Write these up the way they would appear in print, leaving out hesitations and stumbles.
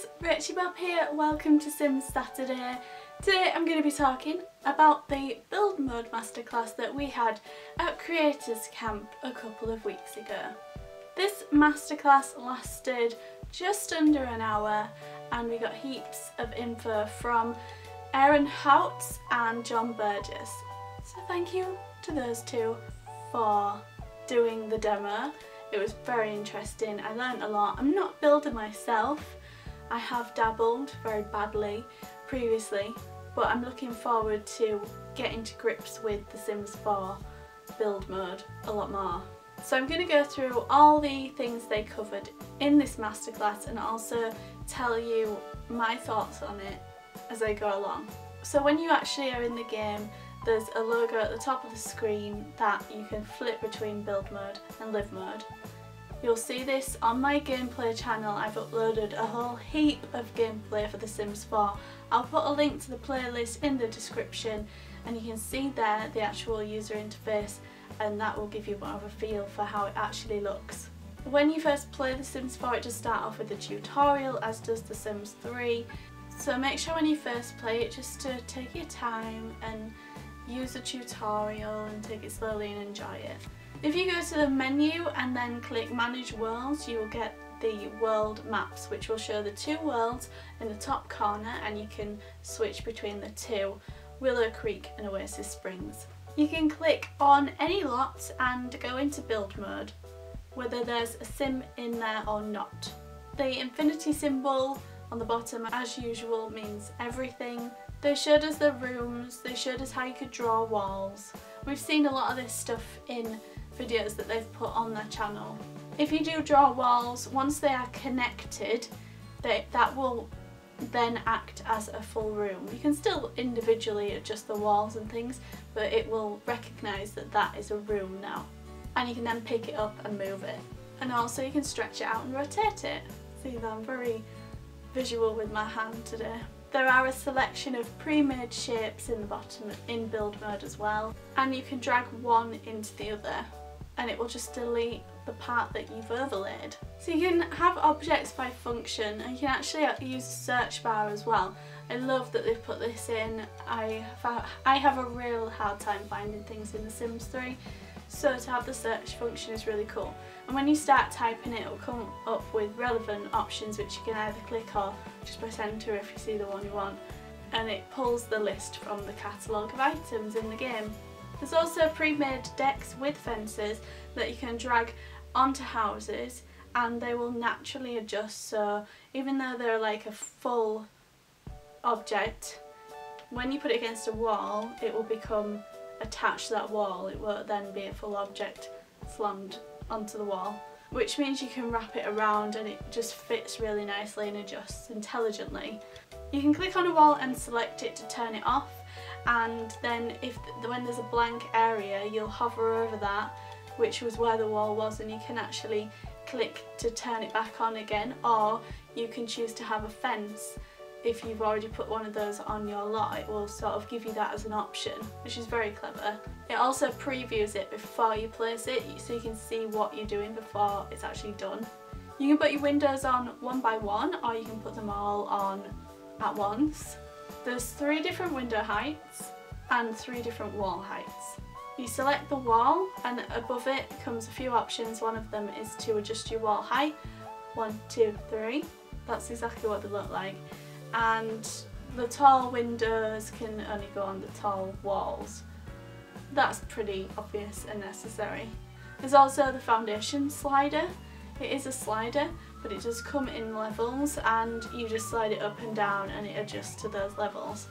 guys, Rachybop here, welcome to Sims Saturday. Today I'm going to be talking about the build mode masterclass that we had at Creators Camp a couple of weeks ago. This masterclass lasted just under an hour and we got heaps of info from Aaron Houts and John Burgess. So thank you to those two for doing the demo. It was very interesting, I learned a lot. I'm not a builder myself, I have dabbled very badly previously, but I'm looking forward to getting to grips with the Sims 4 build mode a lot more. So I'm going to go through all the things they covered in this masterclass and also tell you my thoughts on it as I go along. So when you actually are in the game, there's a logo at the top of the screen that you can flip between build mode and live mode. You'll see this on my gameplay channel. I've uploaded a whole heap of gameplay for The Sims 4. I'll put a link to the playlist in the description and you can see there the actual user interface, and that will give you more of a feel for how it actually looks. When you first play The Sims 4 it does start off with a tutorial, as does The Sims 3. So make sure when you first play it just to take your time and use the tutorial and take it slowly and enjoy it. If you go to the menu and then click Manage Worlds, you will get the world maps, which will show the two worlds in the top corner, and you can switch between the two, Willow Creek and Oasis Springs. You can click on any lot and go into build mode, whether there's a sim in there or not. The infinity symbol on the bottom, as usual, means everything. They showed us the rooms, they showed us how you could draw walls. We've seen a lot of this stuff in videos that they've put on their channel. If you do draw walls, once they are connected, that will then act as a full room. You can still individually adjust the walls and things, but it will recognise that that is a room now. And you can then pick it up and move it. And also you can stretch it out and rotate it. See that I'm very visual with my hand today. There are a selection of pre-made shapes in the bottom in build mode as well, and you can drag one into the other and it will just delete the part that you've overlaid. So you can have objects by function, and you can actually use a search bar as well. I love that they've put this in. I have a real hard time finding things in The Sims 3, so to have the search function is really cool. And when you start typing it will come up with relevant options which you can either click or just press enter if you see the one you want, and it pulls the list from the catalogue of items in the game. There's also pre-made decks with fences that you can drag onto houses and they will naturally adjust, so even though they're like a full object, when you put it against a wall it will become attached to that wall. It won't then be a full object slammed onto the wall, which means you can wrap it around and it just fits really nicely and adjusts intelligently. You can click on a wall and select it to turn it off, and then when there's a blank area you'll hover over that, which was where the wall was, and you can actually click to turn it back on again, or you can choose to have a fence. If you've already put one of those on your lot, it will sort of give you that as an option, which is very clever. It also previews it before you place it, so you can see what you're doing before it's actually done. You can put your windows on one by one, or you can put them all on at once. There's 3 different window heights and 3 different wall heights. You select the wall and above it comes a few options. One of them is to adjust your wall height. 1, 2, 3. That's exactly what they look like. And the tall windows can only go on the tall walls. That's pretty obvious and necessary. There's also the foundation slider. It is a slider, but it does come in levels and you just slide it up and down and it adjusts to those levels.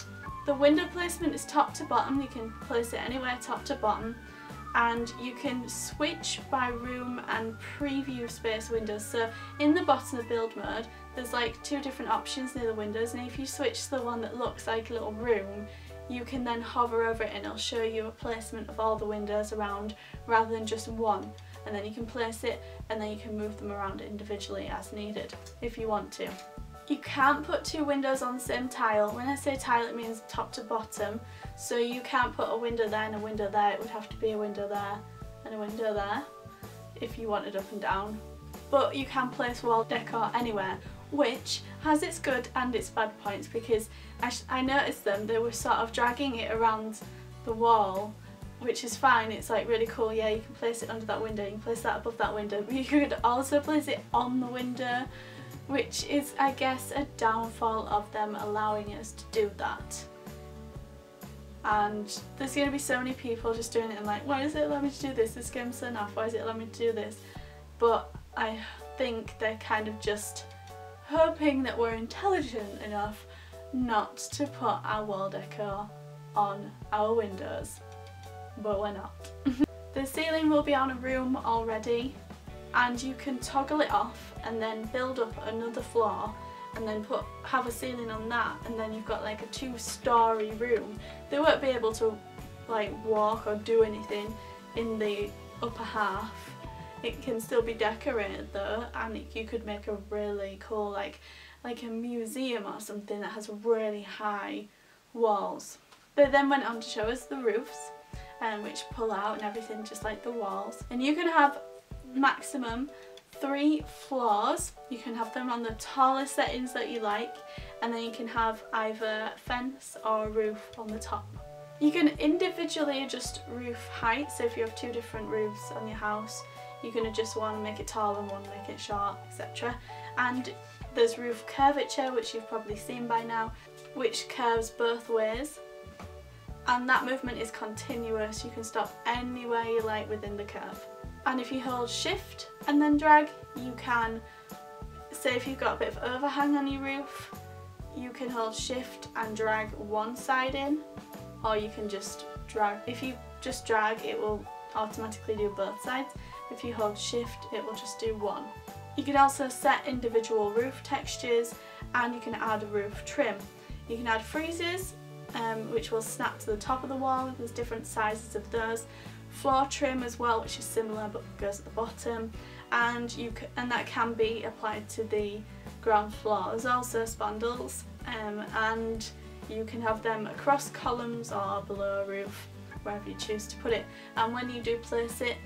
The window placement is top to bottom. You can place it anywhere top to bottom, and you can switch by room and preview space windows. So in the bottom of build mode there's like 2 different options near the windows, and if you switch to the one that looks like a little room you can then hover over it and it'll show you a placement of all the windows around rather than just one, and then you can place it and then you can move them around individually as needed if you want to. You can't put 2 windows on the same tile. When I say tile it means top to bottom, so you can't put a window there and a window there. It would have to be a window there and a window there if you wanted up and down. But you can place wall decor anywhere. which has its good and its bad points, because I noticed they were sort of dragging it around the wall, which is fine, it's like really cool. Yeah, you can place it under that window, you can place that above that window, but you could also place it on the window, which is, I guess, a downfall of them allowing us to do that. And there's going to be so many people just doing it and like, why does it allow me to do this? This game's so naff, why does it allow me to do this? But I think they're kind of just hoping that we're intelligent enough not to put our wall decor on our windows, but we're not. The ceiling will be on a room already, and you can toggle it off and then build up another floor and then have a ceiling on that, and then you've got like a 2-story room. They won't be able to like walk or do anything in the upper half. It can still be decorated though, and you could make a really cool like a museum or something that has really high walls. They then went on to show us the roofs, which pull out and everything just like the walls, and you can have maximum 3 floors. You can have them on the tallest settings that you like, and then you can have either fence or roof on the top. You can individually adjust roof height, so if you have 2 different roofs on your house, you can adjust one and make it tall and one make it short, etc. And there's roof curvature, which you've probably seen by now, which curves both ways, and that movement is continuous. You can stop anywhere you like within the curve. And if you hold shift and then drag, you can, say if you've got a bit of overhang on your roof, you can hold shift and drag one side in, or you can just drag. If you just drag, it will automatically do both sides. If you hold shift, it will just do one. You can also set individual roof textures, and you can add a roof trim. You can add freezes, which will snap to the top of the wall. There's different sizes of those. Floor trim as well, which is similar but goes at the bottom, and that can be applied to the ground floor. There's also spandrels, and you can have them across columns or below a roof, wherever you choose to put it. And when you do place it,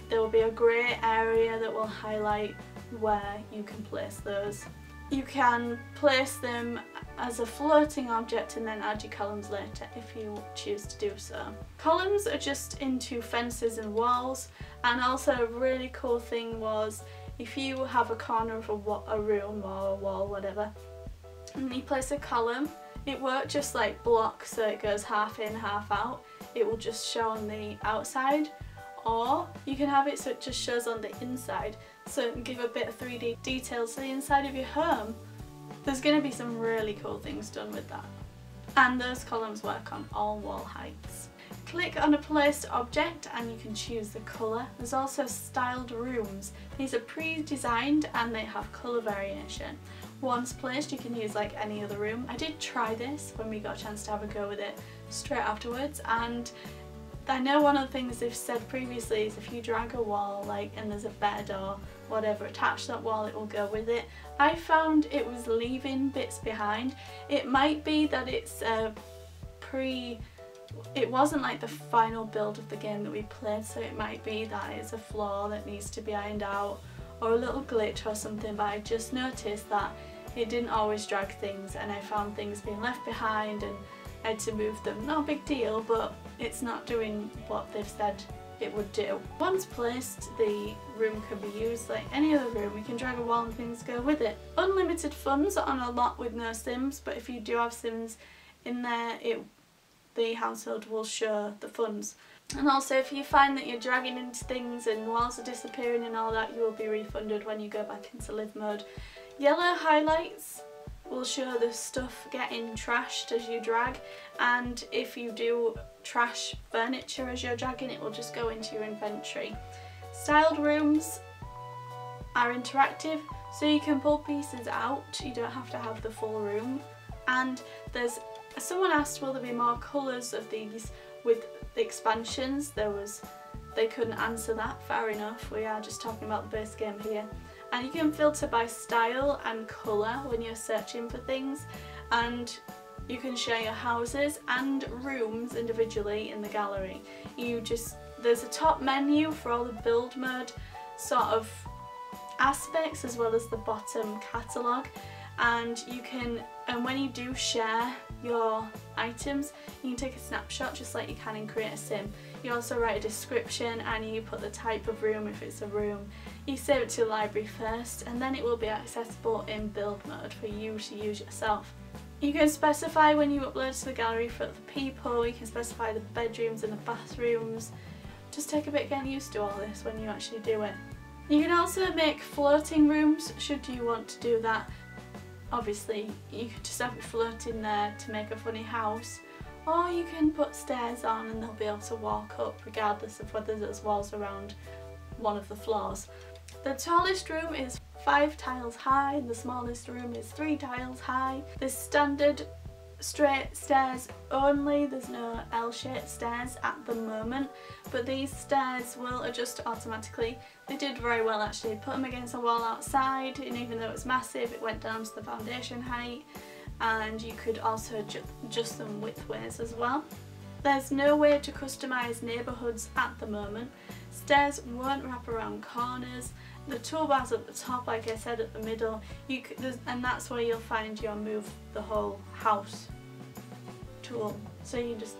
there will be a grey area that will highlight where you can place those. You can place them as a floating object and then add your columns later if you choose to do so. Columns are just into fences and walls, and also a really cool thing was if you have a corner of a room or a wall, whatever, and you place a column, it won't just like block so it goes half in, half out. It will just show on the outside, or you can have it so it just shows on the inside, so it can give a bit of 3D detail to the inside of your home. There's going to be some really cool things done with that. And those columns work on all wall heights. Click on a placed object and you can choose the colour. There's also styled rooms. These are pre-designed and they have colour variation. Once placed, you can use like any other room. I did try this when we got a chance to have a go with it straight afterwards, and I know one of the things they've said previously is if you drag a wall and there's a bed or whatever attached to that wall, it will go with it. I found it was leaving bits behind. It might be that it's it wasn't like the final build of the game that we played, so it might be that it's a flaw that needs to be ironed out or a little glitch or something, but I just noticed that it didn't always drag things, and I found things being left behind and I had to move them. Not a big deal, but it's not doing what they've said it would do. Once placed, the room can be used like any other room. You can drag a wall and things go with it. Unlimited funds on a lot with no Sims, but if you do have Sims in there, the household will show the funds. And also if you find that you're dragging into things and walls are disappearing and all that, you will be refunded when you go back into live mode. Yellow highlights will show the stuff getting trashed as you drag, and if you do trash furniture as you're dragging, it will just go into your inventory. Styled rooms are interactive, so you can pull pieces out, you don't have to have the full room. And someone asked, will there be more colours of these with the expansions? They couldn't answer that, fair enough, we are just talking about the base game here. And you can filter by style and colour when you're searching for things, and you can share your houses and rooms individually in the gallery. There's a top menu for all the build mode sort of aspects as well as the bottom catalogue, and when you do share your items, you can take a snapshot just like you can in Create a Sim. You also write a description and you put the type of room if it's a room. You save it to your library first, and then it will be accessible in build mode for you to use yourself. You can specify when you upload to the gallery for other people, you can specify the bedrooms and the bathrooms. Just take a bit getting used to all this when you actually do it. You can also make floating rooms should you want to do that. Obviously you could just have it floating there to make a funny house, or you can put stairs on and they'll be able to walk up regardless of whether there's walls around one of the floors. The tallest room is 5 tiles high and the smallest room is 3 tiles high. There's standard straight stairs only, there's no L-shaped stairs at the moment, but these stairs will adjust automatically. They did very well actually, put them against a wall outside, and even though it was massive it went down to the foundation height, and you could also adjust them widthways as well. There's no way to customise neighbourhoods at the moment. Stairs won't wrap around corners. The toolbar's at the top, like I said, at the middle, and that's where you'll find your move the whole house tool. So you just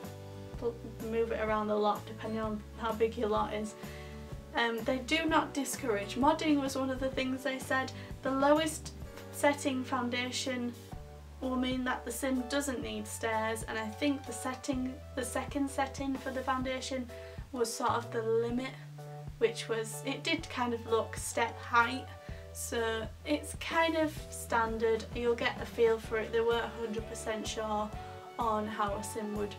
move it around the lot depending on how big your lot is. They do not discourage modding was one of the things they said. The lowest setting foundation will mean that the sim doesn't need stairs, and I think the second setting for the foundation was sort of the limit, which was, it did kind of look step height, so it's kind of standard. You'll get a feel for it. They weren't 100% sure on how a sim would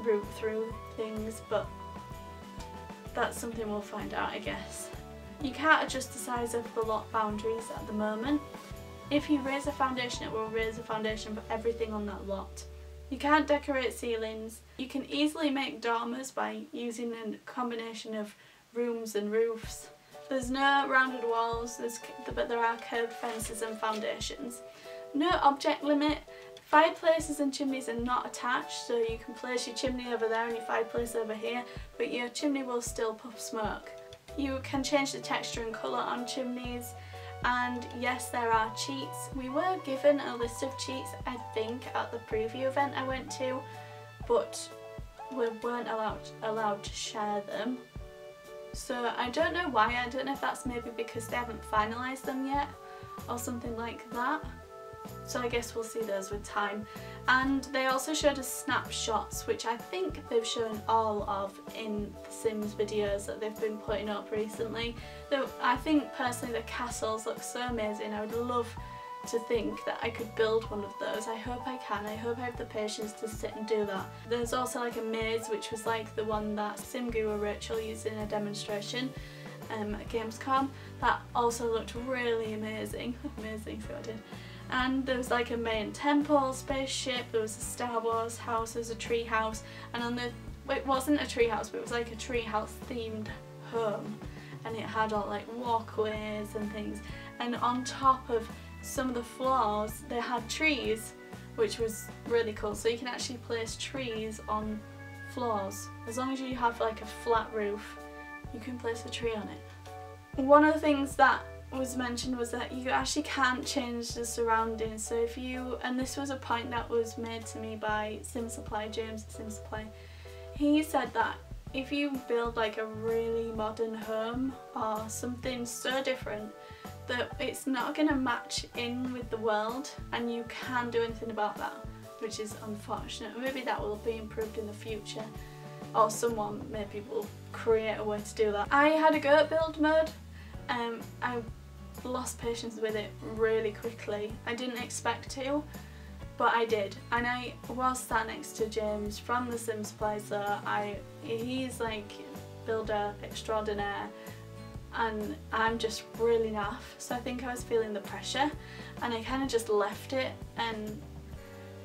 route through things, but that's something we'll find out, I guess. You can't adjust the size of the lot boundaries at the moment. If you raise a foundation, it will raise a foundation for everything on that lot. You can't decorate ceilings. You can easily make dormers by using a combination of rooms and roofs. There's no rounded walls, but there are curved fences and foundations. No object limit. Fireplaces and chimneys are not attached, so you can place your chimney over there and your fireplace over here, but your chimney will still puff smoke. You can change the texture and colour on chimneys, and yes, there are cheats. We were given a list of cheats, I think, at the preview event I went to, but we weren't allowed to share them. So I don't know why. I don't know if that's maybe because they haven't finalised them yet or something like that. So I guess we'll see those with time. And they also showed us snapshots, which I think they've shown all of in the Sims videos that they've been putting up recently. Though I think personally the castles look so amazing. I would love to think that I could build one of those. I hope I can. I hope I have the patience to sit and do that. There's also like a maze, which was like the one that Sim Guru Rachel used in a demonstration at Gamescom. That also looked really amazing. Amazing, so I did. And there was like a main temple, spaceship, there was a Star Wars house, there was a tree house, and on the, it wasn't a tree house, but it was like a tree house themed home, and it had all like walkways and things, and on top of some of the floors they had trees, which was really cool. So you can actually place trees on floors. As long as you have like a flat roof, you can place a tree on it. One of the things that was mentioned was that you actually can't change the surroundings. So if you, and this was a point that was made to me by Sim Supply, James at Sim Supply, he said that if you build like a really modern home or something so different that it's not going to match in with the world, and you can't do anything about that, which is unfortunate. Maybe that will be improved in the future, or someone maybe will create a way to do that. I had a go at build mode. I lost patience with it really quickly. I didn't expect to, but I did, and I was sat next to James from the Sim Supply, so he's like builder extraordinaire, and I'm just really naff, so I think I was feeling the pressure, and I kind of just left it and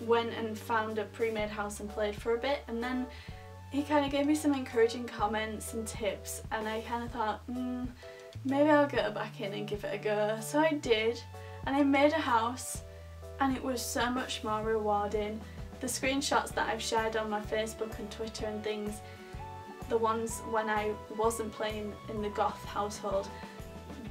went and found a pre-made house and played for a bit, and then he kind of gave me some encouraging comments and tips, and I kind of thought, maybe I'll go back in and give it a go. So I did, and I made a house, and it was so much more rewarding. The screenshots that I've shared on my Facebook and Twitter and things, the ones when I wasn't playing in the goth household,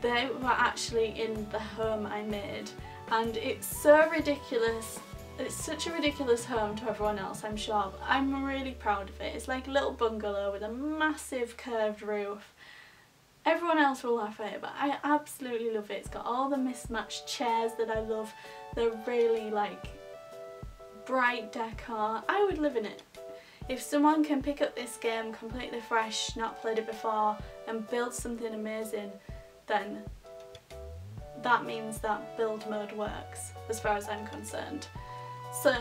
they were actually in the home I made, and it's so ridiculous. It's such a ridiculous home to everyone else, I'm sure, but I'm really proud of it. It's like a little bungalow with a massive curved roof. Everyone else will laugh at it, but I absolutely love it. It's got all the mismatched chairs that I love. They're really like bright decor. I would live in it. If someone can pick up this game completely fresh, not played it before, and build something amazing, then that means that build mode works, as far as I'm concerned. So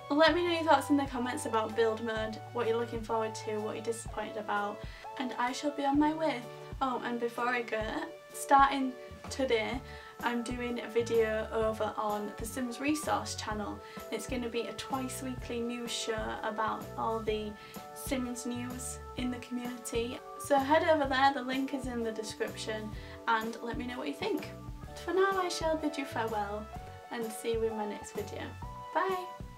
let me know your thoughts in the comments about build mode, what you're looking forward to, what you're disappointed about, and I shall be on my way. Oh, and before I go, starting today, I'm doing a video over on the Sims Resource channel. It's going to be a twice weekly news show about all the Sims news in the community. So head over there, the link is in the description, and let me know what you think. For now, I shall bid you farewell and see you in my next video. Bye!